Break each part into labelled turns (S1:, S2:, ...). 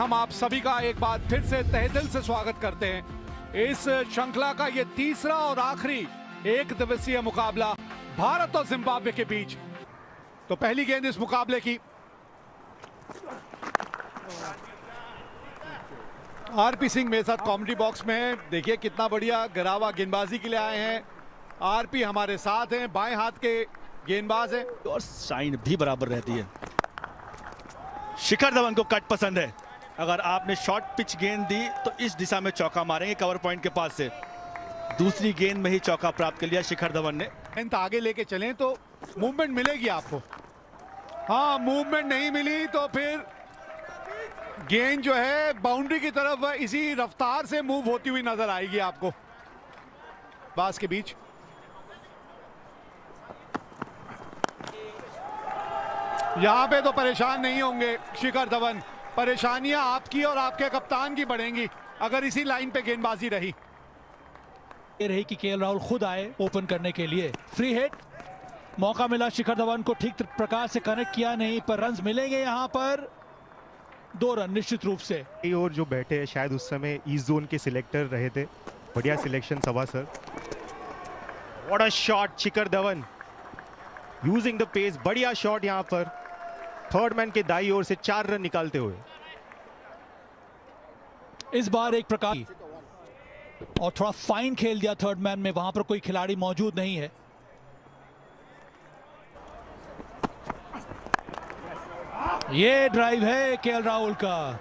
S1: हम आप सभी का एक बार फिर से तहे दिल से स्वागत करते हैं इस श्रृंखला का ये तीसरा और आखिरी एक दिवसीय मुकाबला भारत और जिम्बाब्वे के बीच। तो पहली गेंद इस मुकाबले की आरपी सिंह मेरे साथ कॉमेडी बॉक्स में है। देखिए कितना बढ़िया गिरावा गेंदबाजी के लिए आए हैं। आरपी हमारे साथ हैं, बाएं हाथ के गेंदबाज हैं
S2: और साइन भी बराबर रहती है। शिखर धवन को कट पसंद है। अगर आपने शॉर्ट पिच गेंद दी तो इस दिशा में चौका मारेंगे कवर पॉइंट के पास से। दूसरी गेंद में ही चौका प्राप्त कर लिया शिखर धवन ने।
S1: गेंद आगे लेके चलें तो मूवमेंट मिलेगी आपको। हाँ, मूवमेंट नहीं मिली तो फिर गेंद जो है बाउंड्री की तरफ इसी रफ्तार से मूव होती हुई नजर आएगी आपको। बास के बीच यहां पे तो परेशान नहीं होंगे शिखर धवन। परेशानियां आपकी और आपके कप्तान की बढ़ेंगी अगर इसी लाइन पे गेंदबाजी रही।
S3: ये रही कि केएल राहुल खुद आए ओपन करने के लिए। फ्री हिट मौका मिला शिखर धवन को, ठीक प्रकार से कनेक्ट किया नहीं, पर रन्स मिलेंगे यहां पर। 2 रन निश्चित रूप से।
S4: और जो बैठे हैं शायद उस समय ईस्ट जोन के सिलेक्टर रहे थे। बढ़िया सिलेक्शन सवा sir. What a shot Shikhar Dhawan using the pace. बढ़िया शॉट यहां पर थर्ड मैन के दाई ओर से 4 रन निकालते हुए।
S3: इस बार एक प्रकार और थोड़ा फाइन खेल दिया थर्ड मैन में, वहां पर कोई खिलाड़ी मौजूद नहीं है। ये ड्राइव है केएल राहुल का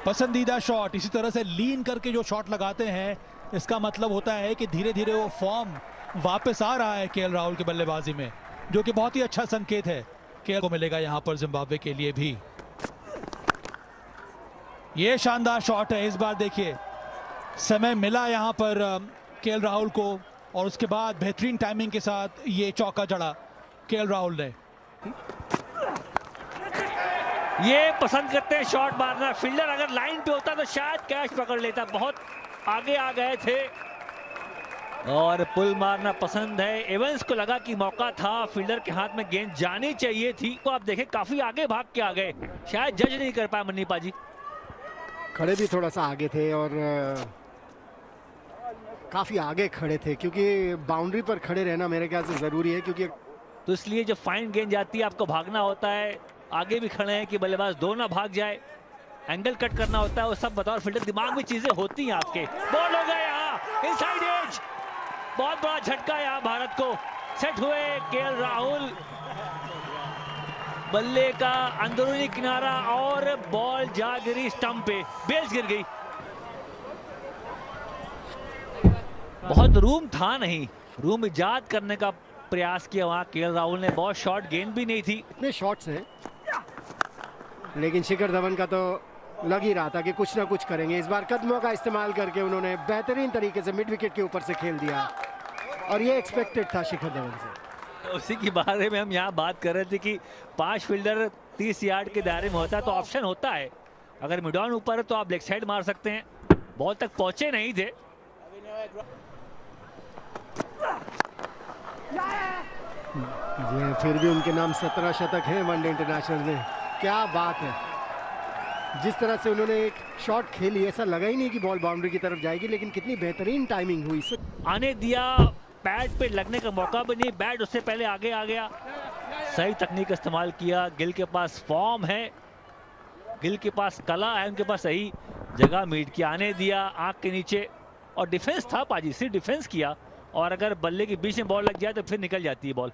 S3: पसंदीदा शॉट। इसी तरह से लीन करके जो शॉट लगाते हैं इसका मतलब होता है कि धीरे धीरे वो फॉर्म वापस आ रहा है केएल राहुल की बल्लेबाजी में, जो कि बहुत ही अच्छा संकेत है। केएल को मिलेगा यहां पर जिम्बाब्वे के लिए भी। ये शानदार शॉट है। इस बार देखिए समय मिला यहां पर केएल राहुल को और उसके बाद बेहतरीन टाइमिंग के साथ ये चौका जड़ा केएल राहुल ने।
S5: ये पसंद करते हैं शॉट मारना। फील्डर अगर लाइन पे होता तो शायद कैच पकड़ लेता। बहुत आगे आ गए थे और पुल मारना पसंद है। एवंस को लगा कि मौका था, फील्डर के हाथ में गेंद जानी चाहिए थी। तो आप देखें काफी आगे भाग के आ गए, शायद जज नहीं कर पाए मन्नी पाजी।
S6: खड़े भी थोड़ा सा आगे थे और काफी आगे खड़े थे, क्योंकि बाउंड्री पर खड़े रहना मेरे ख्याल से जरूरी है। क्योंकि
S5: तो इसलिए जब फाइन गेंद जाती है आपको भागना होता है। आगे भी खड़े हैं कि बल्लेबाज दो ना भाग जाए, एंगल कट करना होता है। वो सब बतौर फील्डर दिमाग में चीजें होती हैं आपके। बॉल हो गया यहाँ इनसाइड एज। बहुत बड़ा झटका यहाँ भारत को। सेट हुए केएल राहुल, बल्ले का अंदरूनी किनारा और बॉल जा गिरी स्टंप पे, बेल्स गिर गई। बहुत रूम था नहीं, रूम इजाद करने का प्रयास किया वहां केएल राहुल ने। बहुत शॉर्ट गेंद भी नहीं थी।
S6: इतने शॉट्स हैं लेकिन शिखर धवन का तो लग ही रहा था कि कुछ ना कुछ करेंगे। इस बार कदमों का इस्तेमाल करके उन्होंने बेहतरीन तरीके से मिड विकेट के ऊपर से खेल दिया और ये एक्सपेक्टेड था शिखर धवन से।
S5: उसी के बारे में हम यहाँ बात कर रहे थे कि 5 फील्डर 30 यार्ड के दायरे में होता है तो ऑप्शन होता है। अगर मिड ऑन ऊपर है तो आप लेग साइड मार सकते हैं। बॉल तक पहुंचे नहीं थे।
S6: ये फिर भी उनके नाम 17 शतक हैं वनडे इंटरनेशनल में। क्या बात है, जिस तरह से उन्होंने एक शॉट खेली ऐसा लगा ही नहीं कि बॉल बाउंड्री की तरफ जाएगी, लेकिन कितनी बेहतरीन टाइमिंग हुई।
S5: आने दिया, बैट पे लगने का मौका भी नहीं, बैट उससे पहले आगे आ गया। सही तकनीक इस्तेमाल किया। गिल के पास फॉर्म है, गिल के पास कला है, उनके पास सही जगह मीट किया। आने दिया आंख के नीचे और डिफेंस था पाजी, सिर्फ डिफेंस किया। और अगर बल्ले के बीच में बॉल लग जाए तो फिर निकल जाती है बॉल।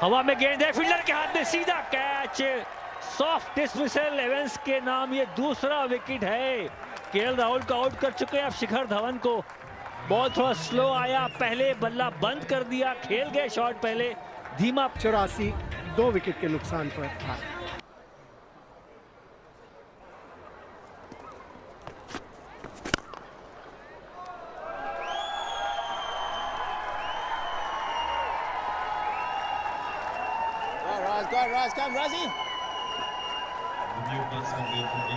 S5: हवा में गेंद है, फील्डर के हाथ में सीधा कैच। Soft dismissal. एवंस के नाम ये दूसरा विकेट है। केएल राहुल को आउट कर चुके हैं अब शिखर धवन को। बॉल थोड़ा स्लो आया, पहले बल्ला बंद कर दिया, खेल गए शॉट पहले धीमा।
S6: 84 2 विकेट के नुकसान पर था।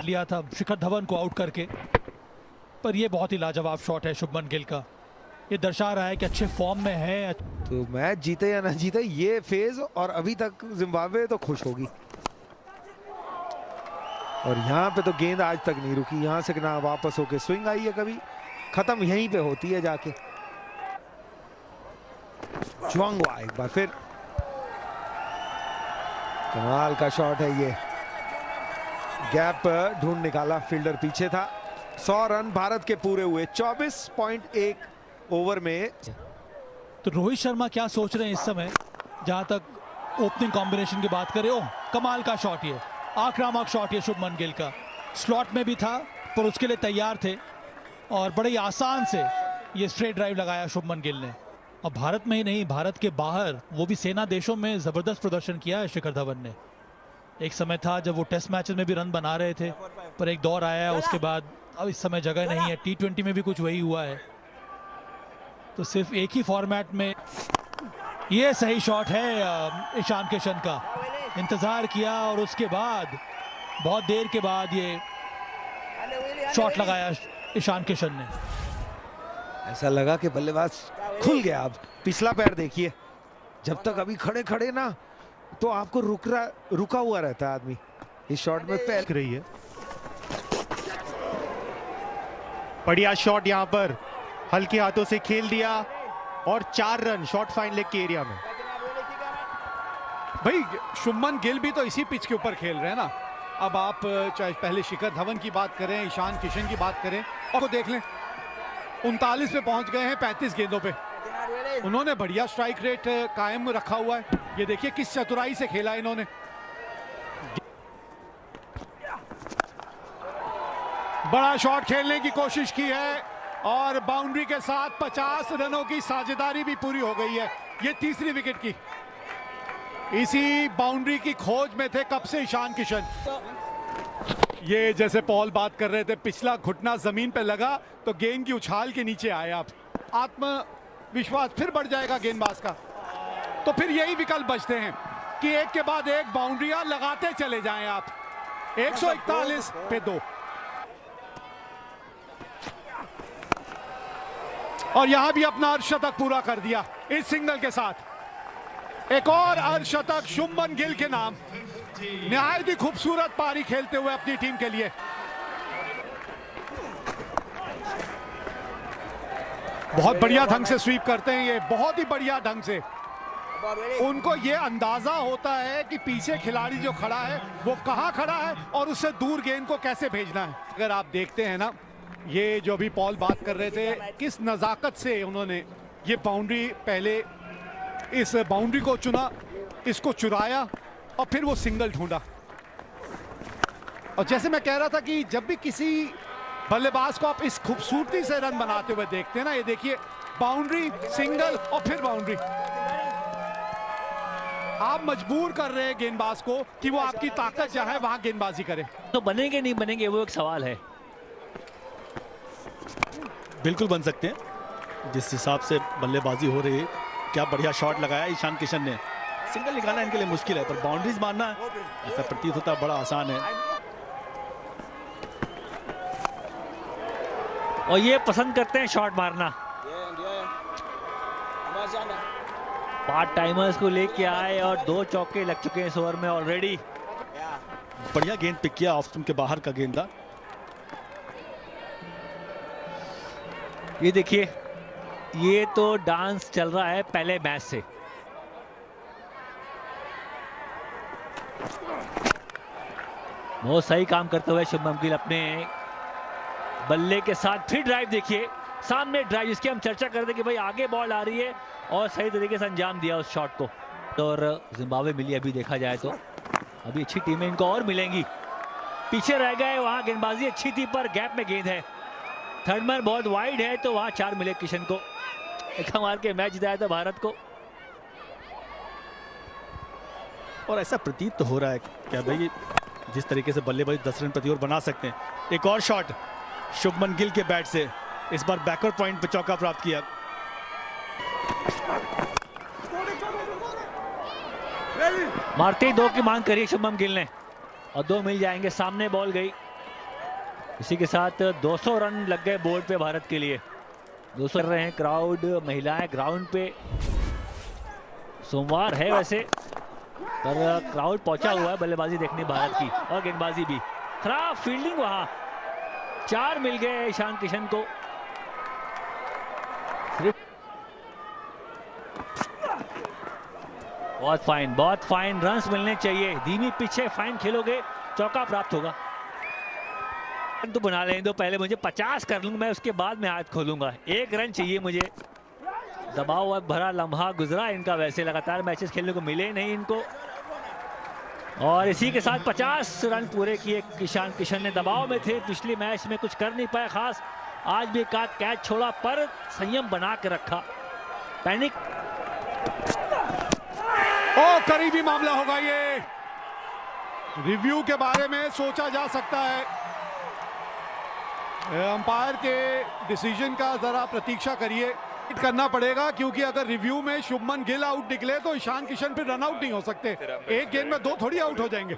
S3: लिया था शिखर धवन को आउट करके, पर यह बहुत ही लाजवाब शॉट है शुभमन गिल का। ये दर्शा रहा है कि अच्छे फॉर्म में है।
S7: तो मैच जीते या ना जीते ये फेज, और अभी तक जिम्बाब्वे तो खुश होगी। और यहाँ पे तो गेंद आज तक नहीं रुकी, यहाँ से ना वापस होके स्विंग आई है कभी, खत्म यहीं पे होती है जाके। जुआंगवा एक बार फिर, कमाल का शॉट है ये, गैप ढूंढ निकाला, फील्डर पीछे था। 100 रन भारत के पूरे हुए 24.1 ओवर में।
S3: तो रोहित शर्मा क्या सोच रहे हैं इस समय, जहां तक ओपनिंग कॉम्बिनेशन की बात करें। ओह कमाल का शॉट, ये आक्रामक शॉट, ये शुभमन गिल का स्लॉट में भी था पर उसके लिए तैयार थे और बड़े ही आसान से ये स्ट्रेट ड्राइव लगाया शुभमन गिल ने। और भारत में ही नहीं, भारत के बाहर, वो भी सेना देशों में जबरदस्त प्रदर्शन किया है शिखर धवन ने। एक समय था जब वो टेस्ट मैचेस में भी रन बना रहे थे, पर एक दौर आया है उसके बाद अब इस समय जगह नहीं है। T20 में भी कुछ वही हुआ है, तो सिर्फ एक ही फॉर्मेट में। ये सही शॉट है ईशान किशन का, इंतजार किया और उसके बाद बहुत देर के बाद ये शॉट लगाया ईशान किशन ने।
S7: ऐसा लगा कि बल्लेबाज खुल गया। अब पिछला पैर देखिए, जब तक अभी खड़े खड़े ना तो आपको रुका हुआ रहता है आदमी, इस शॉट में पैर
S4: रही है। बढ़िया शॉट यहाँ पर, हल्के हाथों से खेल दिया और 4 रन शॉर्ट फाइन लेग के एरिया में।
S1: भाई शुभमन गिल भी तो इसी पिच के ऊपर खेल रहे हैं ना। अब आप चाहे पहले शिखर धवन की बात करें, ईशान किशन की बात करें, और देख लें 39 पे पहुंच गए हैं 35 गेंदों पे। उन्होंने बढ़िया स्ट्राइक रेट कायम रखा हुआ है। ये देखिए किस चतुराई से खेला इन्होंने। बड़ा शॉट खेलने की कोशिश की है और बाउंड्री के साथ 50 रनों की साझेदारी भी पूरी हो गई है। ये तीसरी विकेट की, इसी बाउंड्री की खोज में थे कब से ईशान किशन। ये जैसे पॉल बात कर रहे थे, पिछला घुटना जमीन पे लगा तो गेंद की उछाल के नीचे आए। आप आत्मविश्वास फिर बढ़ जाएगा गेंदबाज का। तो फिर यही विकल्प बचते हैं कि एक के बाद एक बाउंड्रियां लगाते चले जाएं आप। 141 पे 2 और यहां भी अपना अर्धशतक पूरा कर दिया इस सिंगल के साथ। एक और अर्धशतक शुभमन गिल के नाम। निहायत ही खूबसूरत पारी खेलते हुए अपनी टीम के लिए। बहुत बढ़िया ढंग से स्वीप करते हैं ये, बहुत ही बढ़िया ढंग से। उनको ये अंदाजा होता है कि पीछे खिलाड़ी जो खड़ा है वो कहां खड़ा है और उससे दूर गेंद को कैसे भेजना है। अगर आप देखते हैं ना, ये जो भी पॉल बात कर रहे थे, किस नजाकत से उन्होंने ये बाउंड्री, पहले इस बाउंड्री को चुना, इसको चुराया और फिर वो सिंगल ढूंढा। और जैसे मैं कह रहा था कि जब भी किसी बल्लेबाज को आप इस खूबसूरती से रन बनाते हुए देखते हैं ना, ये देखिए बाउंड्री, सिंगल और फिर बाउंड्री। आप मजबूर कर रहे हैं गेंदबाज को कि वो आपकी ताकत जहां है वहां गेंदबाजी करे।
S5: तो बनेंगे नहीं बनेंगे वो एक सवाल है।
S2: बिल्कुल बन सकते हैं, जिस हिसाब से बल्लेबाजी हो रही है। क्या बढ़िया शॉट लगाया ईशान किशन ने। सिंगल निकालना इनके लिए मुश्किल है, पर बाउंड्रीज मारना ऐसा प्रतीत होता बड़ा आसान है।
S5: और ये पसंद करते हैं शॉट मारना। पार्ट टाइमर्स को लेके आए और 2 चौके लग चुके हैं इस ओवर में ऑलरेडी।
S2: बढ़िया गेंद पिक किया, ऑफ स्टंप के बाहर का गेंद था।
S5: ये देखिए, ये तो डांस चल रहा है पहले मैच से। बहुत सही काम करते हुए शुभमन गिल अपने बल्ले के साथ। फिर ड्राइव देखिए, सामने ड्राइव जिसकी हम चर्चा कर रहे थे कि भाई आगे बॉल आ रही है और सही तरीके से अंजाम दिया उस शॉट को। तो और जिम्बाब्वे मिली अभी देखा जाए तो, अभी अच्छी टीमें इनको और मिलेंगी। पीछे रह गए, वहां गेंदबाजी अच्छी थी पर गैप में गेंद है। थर्ड मैन बहुत वाइड है तो वहां 4 मिले किशन को। एक मार के मैच जिताया था भारत को।
S2: और ऐसा प्रतीत तो हो रहा है क्या भाई, जिस तरीके से बल्लेबाजी 10 रन प्रति ओवर बना सकते हैं। एक और शॉट शुभमन गिल के बैट से, इस बार बैकवर्ड पॉइंट पे चौका प्राप्त किया।
S5: मारते ही 2 की मांग करी शुभमन गिल ने और 2 मिल जाएंगे। सामने बॉल गई, इसी के साथ 200 रन लग गए बोर्ड पे भारत के लिए। 200 कर रहे हैं क्राउड, महिलाएं ग्राउंड पे। सोमवार है वैसे, पर क्राउड पहुंचा हुआ है बल्लेबाजी देखने भारत की, और गेंदबाजी भी। खराब फील्डिंग, वहां 4 मिल गए ईशान किशन को। बहुत फाइन रन्स मिलने चाहिए। धीमी पीछे फाइन खेलोगे चौका प्राप्त होगा। तो बना लें दो, पहले मुझे 50 कर लूँ मैं, उसके बाद मैं हाथ खोलूंगा। 1 रन चाहिए मुझे। दबाव भरा लम्हा गुजरा इनका, वैसे लगातार मैचेस खेलने को मिले नहीं इनको, और इसी के साथ 50 रन पूरे किए ईशान किशन ने। दबाव में थे, पिछले मैच में कुछ कर नहीं पाए खास, आज भी एक आध कैच छोड़ा पर संयम बना के रखा। पैनिक,
S1: ओ करीबी मामला होगा ये। रिव्यू के बारे में सोचा जा सकता है, अंपायर के डिसीजन का जरा प्रतीक्षा करिए, करना पड़ेगा, क्योंकि अगर रिव्यू में शुभमन गिल आउट निकले तो ईशान किशन फिर रन आउट नहीं हो सकते। एक गेंद में 2 थोड़ी आउट हो जाएंगे।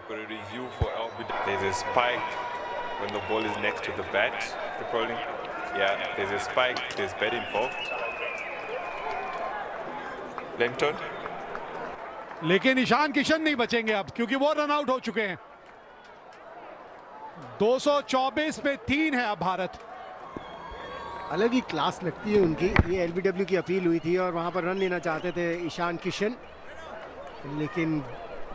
S1: लेकिन ईशान किशन नहीं बचेंगे अब, क्योंकि वो रन आउट हो चुके हैं। 224 पे 3 है अब भारत।
S6: अलग ही क्लास लगती है उनकी। ये एलबीडब्ल्यू की अपील हुई थी और वहां पर रन लेना चाहते थे ईशान किशन, लेकिन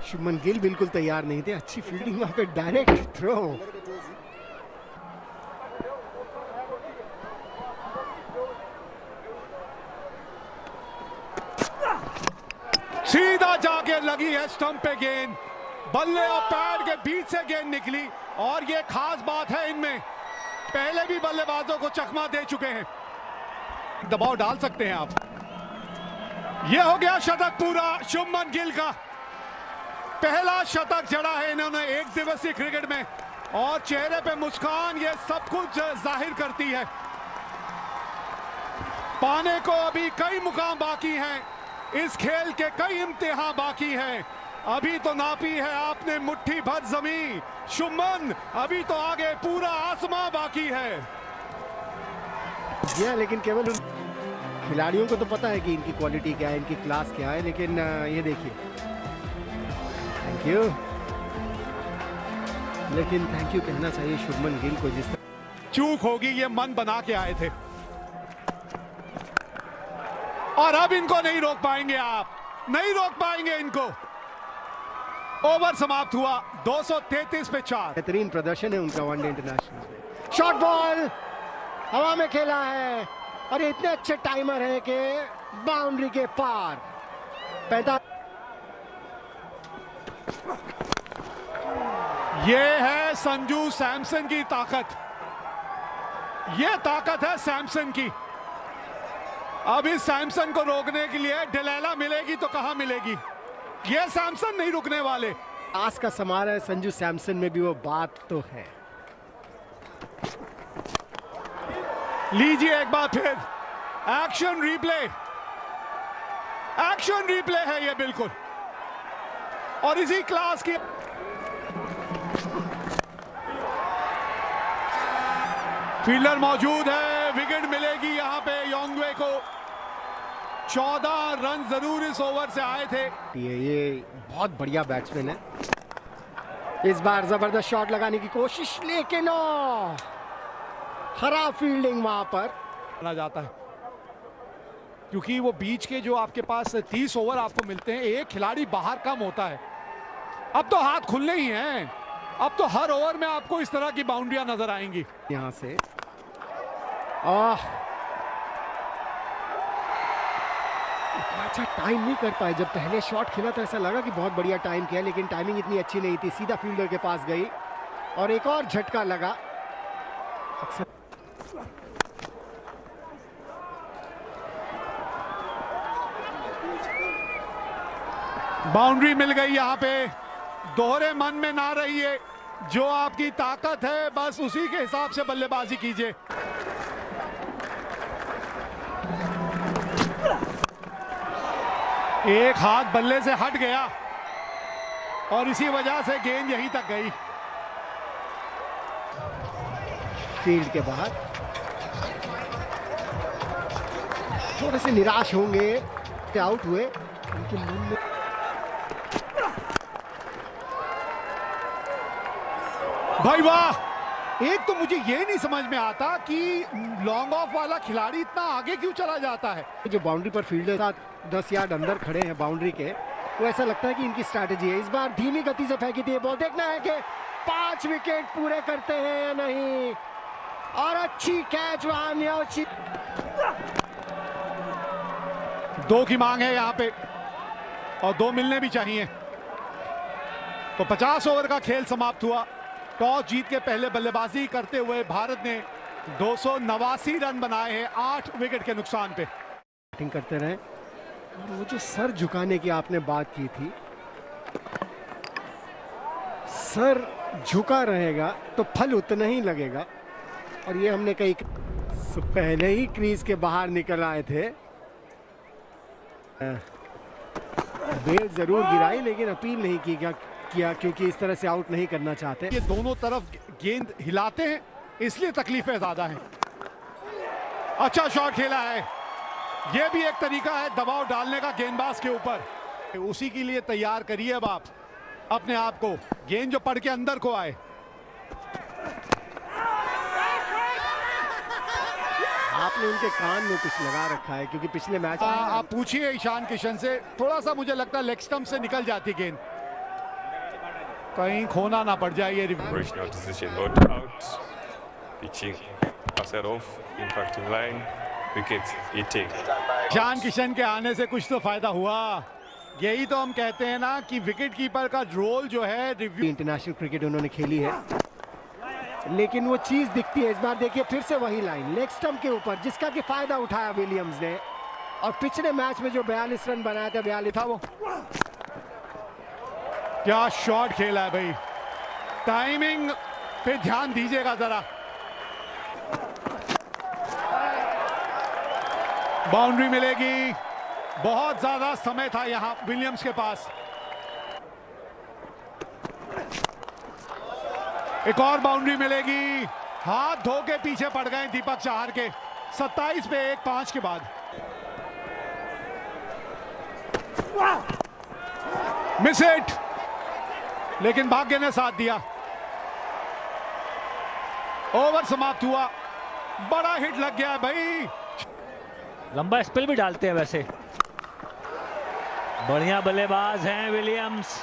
S6: शुभमन गिल बिल्कुल तैयार नहीं थे। अच्छी फील्डिंग वहां पे, डायरेक्ट थ्रो।
S1: सीधा जाके लगी है स्टंप पे गेंद, बल्ले और पैड के बीच से गेंद निकली, और ये खास बात है इनमें, पहले भी बल्लेबाजों को चकमा दे चुके हैं। दबाव डाल सकते हैं आप। ये हो गया शतक पूरा शुभमन गिल का। पहला शतक जड़ा है इन्होंने 1 दिवसीय क्रिकेट में, और चेहरे पे मुस्कान ये सब कुछ जाहिर करती है। पाने को अभी कई मुकाम बाकी हैं, इस खेल के कई इम्तिहान बाकी हैं। अभी तो नापी है आपने मुट्ठी भर जमीन शुभमन, अभी तो आगे पूरा आसमां बाकी है।
S6: लेकिन केवल उन खिलाड़ियों को तो पता है कि इनकी क्वालिटी क्या है, इनकी क्लास क्या है, लेकिन ये देखिए, थैंक यू, लेकिन थैंक यू कहना चाहिए शुभमन गिल को, जिस
S1: चूक होगी ये मन बना के आए थे, और अब इनको नहीं रोक पाएंगे आप, नहीं रोक पाएंगे इनको। ओवर समाप्त हुआ 233 पे 4।
S6: बेहतरीन प्रदर्शन है उनका वनडे इंटरनेशनल में। शॉर्ट बॉल हवा में खेला है, और ये इतने अच्छे टाइमर है कि बाउंड्री के पार। 45।
S1: ये है संजू सैमसन की ताकत, ये ताकत है सैमसन की। अब इस सैमसन को रोकने के लिए डिलैला मिलेगी तो कहां मिलेगी, ये सैमसन नहीं रुकने वाले।
S6: आज का समारोह है, संजू सैमसन में भी वो बात तो है।
S1: लीजिए एक बार फिर एक्शन रिप्ले, एक्शन रिप्ले है ये बिल्कुल, और इसी क्लास की। फील्डर मौजूद है, विकेट मिलेगी यहां पे योंगवे को। 14 रन जरूर इस ओवर से आए थे।
S6: ये बहुत बढ़िया बैट्समैन है। इस बार जबरदस्त शॉट लगाने की कोशिश, लेकिन खराब फील्डिंग वहां पर
S1: माना जाता है, क्योंकि वो बीच के जो आपके पास 30 ओवर आपको मिलते हैं, एक खिलाड़ी बाहर कम होता है। अब तो हाथ खुलने ही हैं, अब तो हर ओवर में आपको इस तरह की बाउंड्रियां नजर आएंगी।
S6: यहां से इतना अच्छा टाइम नहीं कर पाए। जब पहले शॉट खेला तो ऐसा लगा कि बहुत बढ़िया टाइम किया, लेकिन टाइमिंग इतनी अच्छी नहीं थी। सीधा फील्डर के पास गई और एक और झटका लगा।
S1: बाउंड्री मिल गई यहां पे। दोहरे मन में ना रहिए, जो आपकी ताकत है बस उसी के हिसाब से बल्लेबाजी कीजिए। एक हाथ बल्ले से हट गया और इसी वजह से गेंद यहीं तक गई।
S6: फील्ड के बाहर थोड़े से निराश होंगे कि आउट हुए, लेकिन मन में
S1: भाई वाह, एक तो मुझे ये नहीं समझ में आता कि लॉन्ग ऑफ वाला खिलाड़ी इतना आगे क्यों चला जाता है।
S6: जो बाउंड्री पर फील्डर साथ 10 यार्ड अंदर खड़े हैं बाउंड्री के, वो ऐसा लगता है कि इनकी स्ट्रैटेजी है। इस बार धीमी गति से फेंकी थी बॉल, देखना है कि 5 विकेट पूरे करते हैं या नहीं। और अच्छी कैच वहां, अच्छी
S1: 2 की मांग है यहाँ पे और 2 मिलने भी चाहिए। तो 50 ओवर का खेल समाप्त हुआ। टॉस जीत के पहले बल्लेबाजी करते हुए भारत ने 289 रन बनाए हैं 8 विकेट के नुकसान पे।
S6: बैटिंग करते रहे, और वो जो सर झुकाने की आपने बात की थी, सर झुका रहेगा तो फल उतना ही लगेगा। और ये हमने कई पहले ही क्रीज के बाहर निकल आए थे, बेल जरूर गिराई लेकिन अपील नहीं किया क्योंकि इस तरह से आउट नहीं करना चाहते।
S1: ये दोनों तरफ गेंद हिलाते हैं इसलिए तकलीफें ज्यादा हैं। अच्छा शॉट खेला है, ये भी एक तरीका है दबाव डालने का गेंदबाज के ऊपर। उसी के लिए तैयार करिए अब आप अपने आप को, गेंद जो पड़ के अंदर को आए।
S6: आपने उनके कान में कुछ लगा रखा है क्योंकि पिछले मैच
S1: आप पूछिए ईशान किशन से, थोड़ा सा मुझे लगता है लेग स्टंप से निकल जाती गेंद, कहीं खोना ना पड़ जाए। ये
S8: Operational decision, not out. Pitching, pass it off, impacting line, wicket, hitting.
S1: Ishan Kishan के आने से कुछ तो फायदा हुआ। यही तो हम कहते हैं ना कि विकेट कीपर का रोल जो है रिव्यू।
S6: इंटरनेशनल क्रिकेट उन्होंने खेली है, लेकिन वो चीज दिखती है इस बार। देखिए फिर से वही लाइन लेग स्टंप के ऊपर, जिसका कि फायदा उठाया विलियम्स ने। और पिछले मैच में जो 42 रन बनाया था, 42 था वो।
S1: क्या शॉट खेला है भाई, टाइमिंग पे ध्यान दीजिएगा जरा। बाउंड्री मिलेगी, बहुत ज्यादा समय था यहां विलियम्स के पास। एक और बाउंड्री मिलेगी, हाथ धो के पीछे पड़ गए दीपक चाहर के। 27 पे 1 5 के बाद मिस हिट, लेकिन भाग्य ने साथ दिया। ओवर समाप्त हुआ, बड़ा हिट लग गया है भाई।
S5: लंबा स्पेल भी डालते हैं वैसे, बढ़िया बल्लेबाज हैं विलियम्स।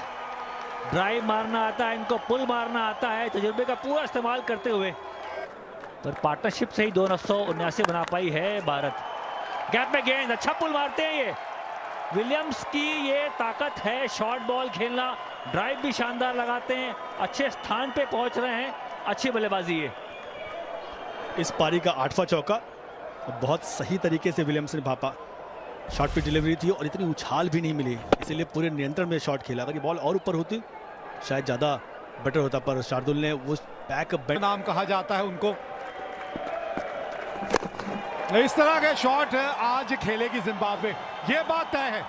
S5: ड्राइव मारना आता है इनको, पुल मारना आता है, तजुर्बे का पूरा इस्तेमाल करते हुए। पर पार्टनरशिप से ही 279 बना पाई है भारत। गैप में गेंद, अच्छा पुल मारते हैं ये विलियम्स की, ये ताकत है शॉर्ट बॉल खेलना। ड्राइव भी शानदार लगाते हैं, अच्छे स्थान पे पहुंच रहे हैं, अच्छी बल्लेबाजी है।
S2: इस पारी का 8वां चौका बहुत सही तरीके से विलियम्स ने भापा। शॉट पे डिलीवरी थी और इतनी उछाल भी नहीं मिली, इसीलिए पूरे नियंत्रण में शॉट खेला। अगर ये बॉल और ऊपर होती शायद ज़्यादा बेटर होता, पर शार्दुल ने वो बैक
S1: नाम कहा जाता है उनको। इस तरह के शॉट आज खेलेगी जिम्बाब्वे, ये बात तय है।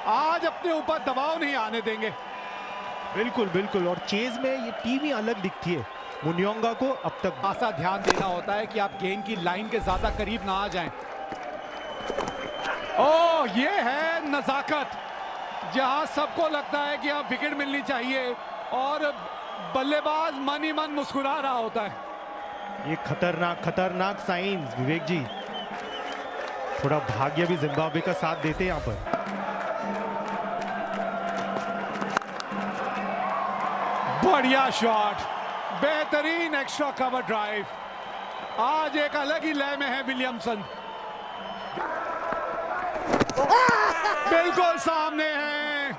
S1: आज अपने ऊपर दबाव नहीं आने देंगे।
S4: बिल्कुल बिल्कुल, और चेज में ये टीम ही अलग दिखती है। मुनियोंगा को अब तक
S1: खासा ध्यान देना होता है कि आप गेंद की लाइन के ज्यादा करीब ना आ जाएं। ओह, ये है नजाकत, जहां सबको लगता है कि अब विकेट मिलनी चाहिए और बल्लेबाज मन ही मन मुस्कुरा रहा होता है।
S4: ये खतरनाक साइंस विवेक जी। थोड़ा भाग्य भी जिम्बाब्वे का साथ देते हैं यहाँ पर।
S1: बढ़िया शॉट, बेहतरीन एक्स्ट्रा कवर ड्राइव। आज एक अलग ही लय में है विलियमसन, बिल्कुल सामने है।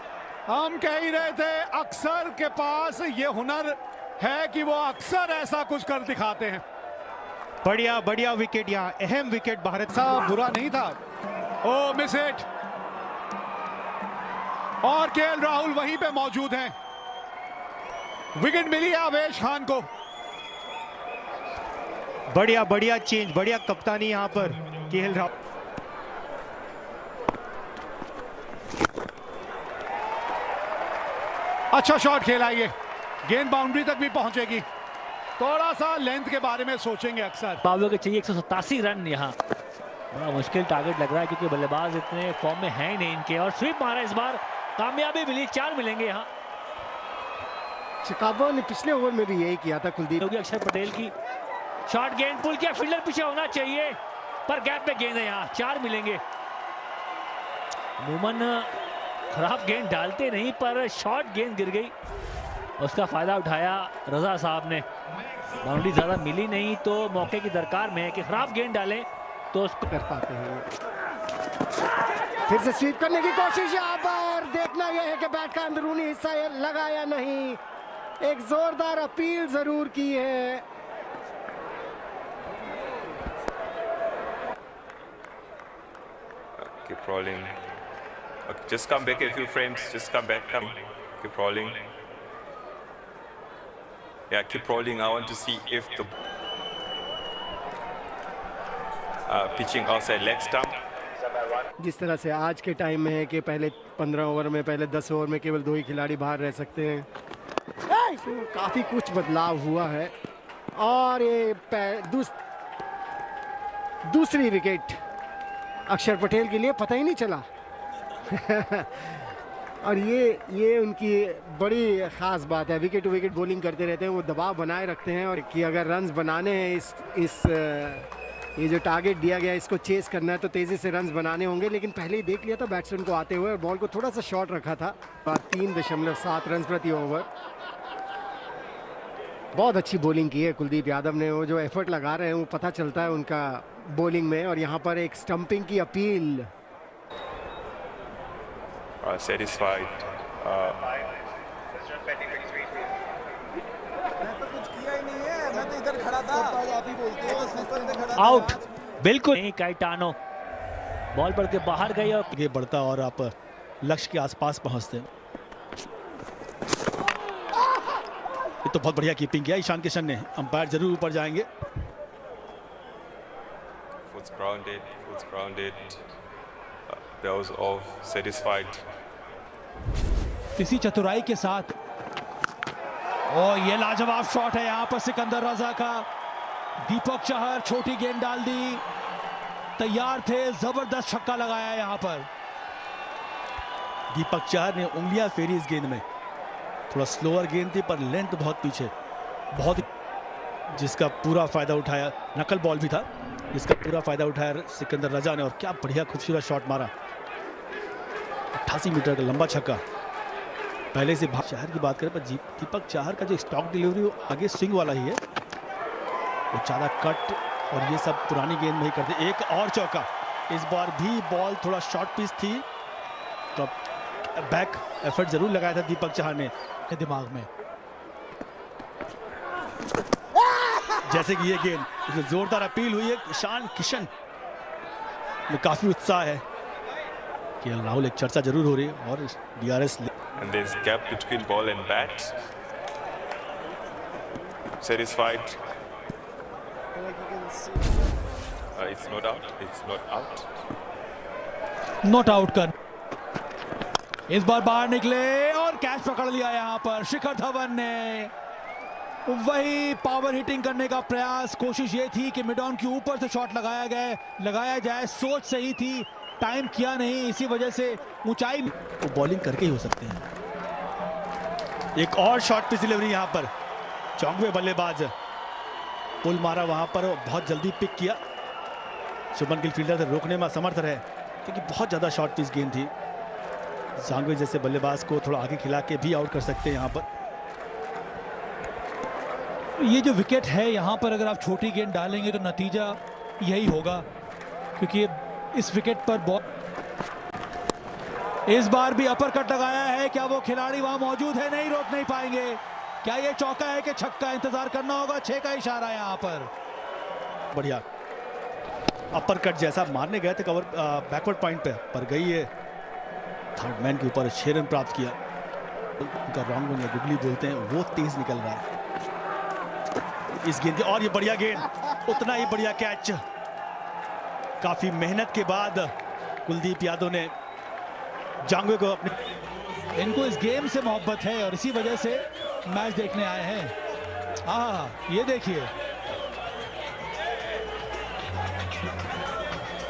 S1: हम कह ही रहे थे अक्सर के पास ये हुनर है कि वो अक्सर ऐसा कुछ कर दिखाते हैं।
S4: बढ़िया विकेट, यहाँ अहम विकेट भारत।
S1: सा बुरा नहीं था। ओ मिस हिट, और केएल राहुल वहीं पे मौजूद हैं। विकेट मिली है आवेश खान को।
S4: बढ़िया चेंज, बढ़िया कप्तानी यहाँ पर केएल राहुल।
S1: अच्छा शॉट खेला, ये गेंद बाउंड्री तक भी पहुंचेगी। थोड़ा सा लेंथ के बारे में सोचेंगे अक्सर।
S5: बाबू के चाहिए 187 रन यहाँ। बड़ा मुश्किल टारगेट लग रहा है क्योंकि बल्लेबाज इतने फॉर्म में है ही नहीं इनके। और स्वीप मारा इस बार, कामयाबी मिली, 4 मिलेंगे यहाँ।
S6: शिकागो ने पिछले ओवर में भी यही किया था कुलदीप।
S5: अक्षर पटेल की शॉट गेंद पुल किया, फील्डर पीछे होना चाहिए पर गैप में गेंद है, यहाँ 4 मिलेंगे। अमूमन खराब गेंद डालते नहीं पर शॉर्ट गेंद गिर गई, उसका फायदा उठाया रजा साहब ने। बाउंड्री ज्यादा मिली नहीं तो मौके की दरकार में है कि खराब गेंद डालें तो उसको
S6: कर पाते हैं। फिर से स्वीप करने की कोशिश, यहाँ पर देखना यह है कि बैट का अंदरूनी हिस्सा लगा या नहीं। एक जोरदार अपील जरूर की है।
S8: Keep rolling. Okay, just come back a few frames. Just come back. Keep rolling. Yeah, keep rolling. I want to see if the pitching outside leg stump.
S6: जिस तरह से आज के टाइम में है कि पहले 15 ओवर में, पहले 10 ओवर में केवल 2 ही खिलाड़ी बाहर रह सकते हैं, तो काफी कुछ बदलाव हुआ है। और ये दूसरी विकेट अक्षर पटेल के लिए पता ही नहीं चला। और ये उनकी बड़ी ख़ास बात है, विकेट टू विकेट बॉलिंग करते रहते हैं, वो दबाव बनाए रखते हैं। और कि अगर रन्स बनाने हैं ये जो टारगेट दिया गया इसको चेस करना है तो तेज़ी से रन्स बनाने होंगे। लेकिन पहले ही देख लिया था बैट्समैन को आते हुए और बॉल को थोड़ा सा शॉर्ट रखा था। 3.7 रन प्रति ओवर। बहुत अच्छी बॉलिंग की है कुलदीप यादव ने। वो जो एफर्ट लगा रहे हैं वो पता चलता है उनका बॉलिंग में। और यहाँ पर एक स्टंपिंग की अपील।
S8: Satisfied.
S5: आउट, बिल्कुल नहीं। काइटानो बॉल पड़ के बाहर गई और
S2: आगे बढ़ता और आप लक्ष्य के आसपास पहुंचते। ये तो बहुत बढ़िया कीपिंग किया ईशान किशन ने। अंपायर जरूर ऊपर जाएंगे।
S8: Foot's grounded. That was off. Satisfied.
S3: इसी चतुराई के साथ ये लाजवाब शॉट है यहाँ पर सिकंदर रजा का। दीपक चहर छोटी गेंद डाल दी, तैयार थे, जबरदस्त छक्का लगाया यहाँ पर।
S2: दीपक चहर ने उंगलियां फेरी इस गेंद में। थोड़ा स्लोअर गेंद थी पर लेंथ बहुत पीछे, बहुत, जिसका पूरा फायदा उठाया। नकल बॉल भी था, जिसका पूरा फायदा उठाया सिकंदर रजा ने। और क्या बढ़िया खूबसूरत शॉट मारा, 88 मीटर का लंबा छक्का। पहले से चहर की बात करें पर दीपक चहर का जो स्टॉक डिलीवरी वो आगे स्विंग वाला ही है, वो ज़्यादा कट और ये सब पुरानी गेंद में ही करते। एक और चौका, इस बार भी बॉल थोड़ा शॉर्ट पिच थी तो बैक एफर्ट जरूर लगाया था दीपक चहर ने
S3: दिमाग में।
S2: जैसे कि ये गेंद, इसमें जोरदार अपील हुई है। ईशान किशन में काफी उत्साह है। केएल राहुल एक चर्चा जरूर हो रही है और DRS.
S8: And there's gap between ball and bat. Satisfied. It's not out. It's not out.
S3: Not out कर। इस बार बाहर निकले और कैच पकड़ लिया यहाँ पर शिखर धवन ने। वही पावर हिटिंग करने का प्रयास, कोशिश ये थी कि मिड ऑन के ऊपर से शॉट लगाया जाए। सोच सही थी, टाइम किया नहीं, इसी वजह से ऊंचाई
S2: वो बॉलिंग करके ही हो सकते हैं। एक और शॉर्ट पिच डिलीवरी यहाँ पर, चौंकवे बल्लेबाज पुल मारा वहां पर, बहुत जल्दी पिक किया। शुभमन गिल फील्डर से रोकने में असमर्थ रहे क्योंकि बहुत ज्यादा शॉर्ट पिच गेंद थी। जांगवे जैसे बल्लेबाज को थोड़ा आगे खिला के भी आउट कर सकते हैं यहाँ पर।
S3: ये जो विकेट है यहाँ पर अगर आप छोटी गेंद डालेंगे तो नतीजा यही होगा, क्योंकि इस विकेट पर बॉल इस बार भी अपर कट लगाया है। क्या वो खिलाड़ी वहां मौजूद है? नहीं, रोक नहीं पाएंगे। क्या ये चौका है कि छक्का? इंतजार करना होगा। 6 का इशारा यहाँ पर।
S2: बढ़िया अपर कट जैसा मारने गए थे कवर बैकवर्ड पॉइंट पे, पर गई है थर्ड मैन के ऊपर। 6 रन प्राप्त किया। उनका रॉन्ग विंग या गुगली बोलते हैं, वो तेज निकल रहा है इस गेंद की। और ये बढ़िया गेंद, उतना ही बढ़िया कैच। काफी मेहनत के बाद कुलदीप यादव ने जांगवे को अपने,
S3: इनको इस गेम से मोहब्बत है और इसी वजह से मैच देखने आए हैं। ये देखिए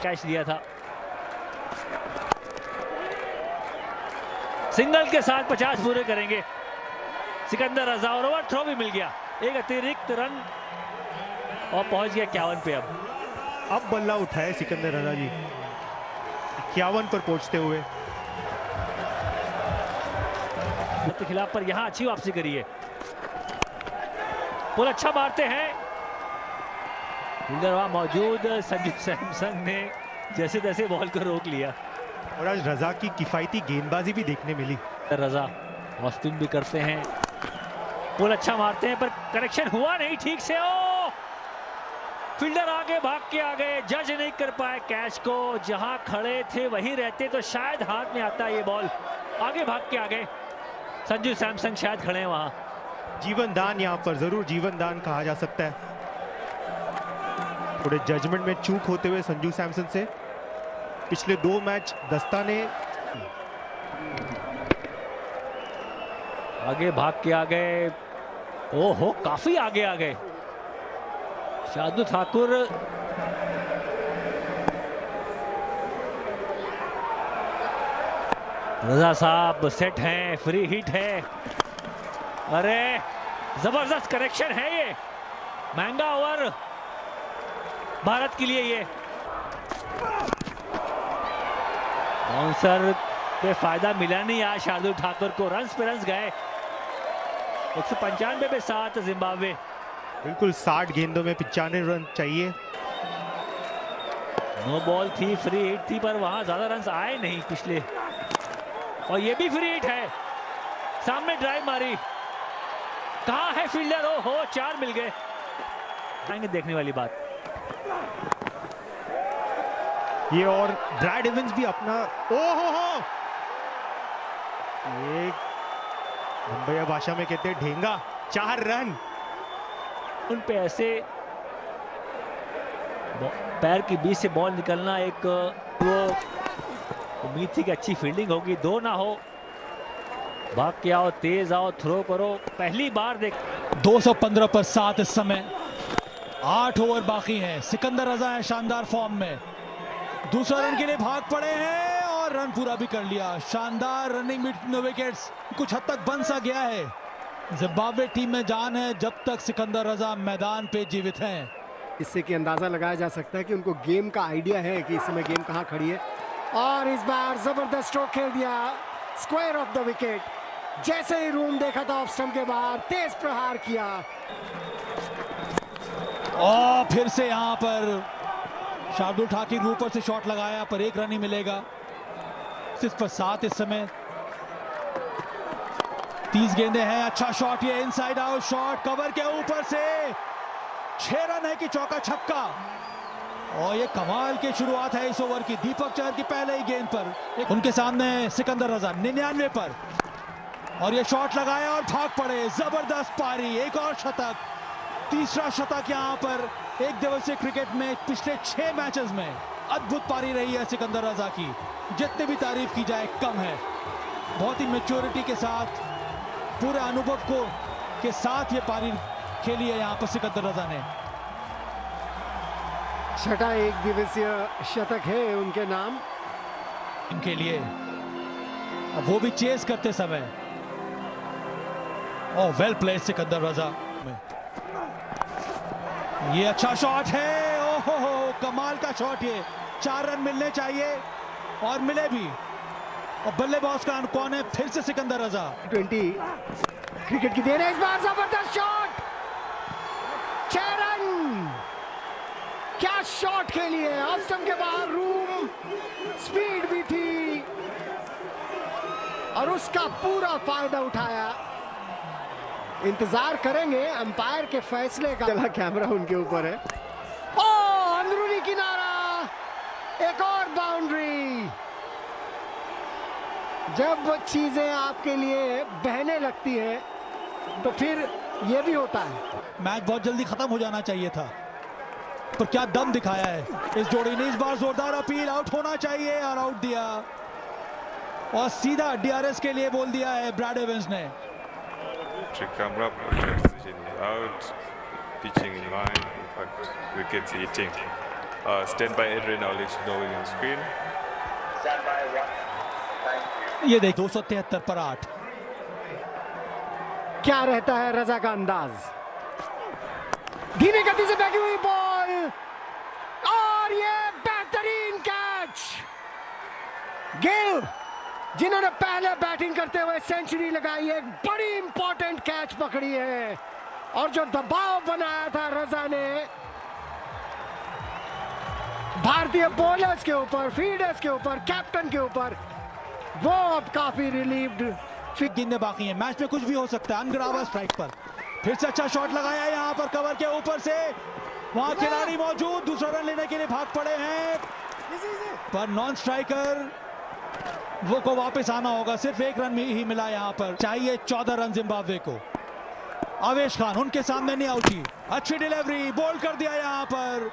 S5: कैच दिया था। सिंगल के साथ 50 पूरे करेंगे सिकंदर रजा और ओवर थ्रो भी मिल गया, एक अतिरिक्त रन और पहुंच गया 51 पे।
S4: अब बल्ला उठाए सिकंदर रजा जी 51 पर पहुंचते हुए।
S5: के खिलाफ पर यहां अच्छी वापसी करी है, पुल अच्छा मारते हैं, फील्डर वहां मौजूद संजू सैमसन ने जैसे तैसे बॉल को रोक लिया।
S4: और आज रजा की किफायती गेंदबाजी भी देखने मिली।
S5: रजा ऑफ स्पिन भी करते हैं, पुल अच्छा मारते हैं पर कनेक्शन हुआ नहीं ठीक से। ओ फील्डर आगे भाग के आ गए, जज नहीं कर पाए कैच को, जहां खड़े थे वहीं रहते तो शायद हाथ में आता ये बॉल। आगे भाग के आ गए, संजू सैमसन शायद खड़े हैं वहां।
S4: जीवन दान यहाँ पर जरूर जीवन दान कहा जा सकता है। थोड़े जजमेंट में चूक होते हुए संजू सैमसन से पिछले 2 मैच दस्ताने
S5: आगे भाग के आ गए, ओहो काफी आगे आ गए शार्दुल ठाकुर। रजा साहब सेट हैं, फ्री हिट है, अरे जबरदस्त कनेक्शन है, ये महंगा ओवर भारत के लिए। ये बाउंसर पे फायदा मिला नहीं आज शार्दुल ठाकुर को, रन्स पे रन्स गए। 195 पे 7 जिम्बाब्वे।
S4: बिल्कुल 60 गेंदों में 95 रन चाहिए।
S5: नो बॉल थी, फ्री हिट थी, पर वहां ज्यादा रन्स आए नहीं पिछले। और ये भी फ्री हिट है, सामने ड्राइव मारी, कहां है फील्डर? ओ हो 4 मिल गए। आएंगे देखने वाली बात।
S4: ये और ब्रैड इवंस भी अपना ओहो ये मुंबई भाषा में कहते हैं ढेंगा, 4 रन।
S5: उन पे ऐसे पैर की बीच से बॉल निकलना, एक वो उम्मीद थी कि अच्छी फील्डिंग होगी, 2 ना हो, भाग के आओ, तेज आओ, थ्रो करो, पहली बार देख।
S3: 215 पर 7 इस समय, 8 ओवर बाकी हैं। सिकंदर रजा है शानदार फॉर्म में, दूसरा रन के लिए भाग पड़े हैं और रन पूरा भी कर लिया। शानदार रनिंग बिटवीन द विकेट्स, कुछ हद तक बन सा गया है। जिम्बाब्वे टीम में जान है जब तक सिकंदर रजा मैदान पे जीवित हैं।
S6: इससे कि अंदाजा लगाया जा सकता है कि उनको गेम का आइडिया है कि इस समय गेम कहां खड़ी है। और इस बार जबरदस्त स्ट्रोक खेल दिया, स्क्वायर ऑफ द विकेट। जैसे ही रूम देखा था ऑफ स्टंप के बाहर, तेज प्रहार किया
S3: और फिर से यहां पर शार्दुल ठाकुर ऊपर से शॉट लगाया पर 1 रन ही मिलेगा। 6 पर 7 इस समय, 30 गेंदे हैं। अच्छा शॉट, ये इनसाइड आउट शॉट, कवर के ऊपर से 6 रन है कि चौका छक्का। और ये कमाल की शुरुआत है इस ओवर की। दीपक चहर की पहले ही गेंद पर उनके सामने सिकंदर रजा 99 पर, और ये शॉट लगाया और भाग पड़े। जबरदस्त पारी, एक और शतक, तीसरा शतक यहां पर एक दिवसीय क्रिकेट में पिछले 6 मैचेस में। अद्भुत पारी रही है सिकंदर रजा की, जितनी भी तारीफ की जाए कम है। बहुत ही मैच्योरिटी के साथ, पूरे अनुभव को के साथ ये पारी खेली है यहां पर सिकंदर रजा ने।
S6: 6ठा एक दिवसीय शतक है उनके नाम,
S3: इनके लिए। अब वो भी चेस करते समय। और वेल प्लेड सिकंदर रजा में। ये अच्छा शॉट है, ओहो कमाल का शॉट। ये 4 रन मिलने चाहिए और मिले भी। और बल्लेबाज का कौन है? फिर से सिकंदर रजा।
S6: 20 क्रिकेट की देर है, इस बार जबरदस्त शॉट, 6 रन। क्या शॉट खेली है, ऑफ स्टंप के बाहर, रूम स्पीड भी थी और उसका पूरा फायदा उठाया। इंतजार करेंगे अंपायर के फैसले का। चला कैमरा उनके ऊपर है। ओ अंदरूनी किनारा, एक और बाउंड्री। जब चीजें आपके लिए बहने लगती है तो फिर ये भी होता है।
S3: मैच बहुत जल्दी खत्म हो जाना चाहिए था, पर क्या दम दिखाया है इस जोड़ी ने। इस बार जोरदार अपील, आउट होना चाहिए और आउट दिया, और सीधा DRS के लिए बोल दिया है ब्रैड इवंस ने।
S8: Camera decision is out, pitching in line, in fact, wickets hitting. stand by Adrian, I'll let you know when you're on screen.
S3: ये देख 273 पर 8।
S6: क्या रहता है रजा का अंदाज, धीमी गति से फेंकी हुई बॉल और ये बेहतरीन कैच। गिल जिन्होंने पहले बैटिंग करते हुए सेंचुरी लगाई, एक बड़ी इंपॉर्टेंट कैच पकड़ी है और जो दबाव बनाया था रजा ने भारतीय बॉलर्स के ऊपर, फील्डर्स के ऊपर, कैप्टन के ऊपर, वो अब काफी रिलीव्ड।
S3: गेंदें बाकी हैं, मैच में कुछ भी हो सकता है। अनग्रावा स्ट्राइक पर फिर से अच्छा शॉट लगाया यहाँ पर कवर के ऊपर से, वहां खिलाड़ी मौजूद, दूसरा रन लेने के लिए भाग पड़े हैं पर नॉन स्ट्राइकर वो को वापस आना होगा। सिर्फ एक रन ही मिला यहाँ पर, चाहिए 14 रन जिम्बाब्वे को। आवेश खान उनके सामने नहीं आउटी, अच्छी डिलीवरी, बोल्ड कर दिया यहाँ पर,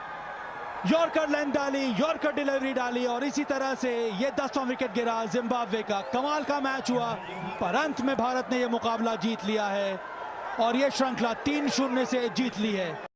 S3: यॉर्कर लेंथ डाली, यॉर्कर डिलीवरी डाली और इसी तरह से ये 10वां विकेट गिरा जिम्बाब्वे का। कमाल का मैच हुआ पर अंत में भारत ने ये मुकाबला जीत लिया है और ये श्रृंखला 3-0 से जीत ली है।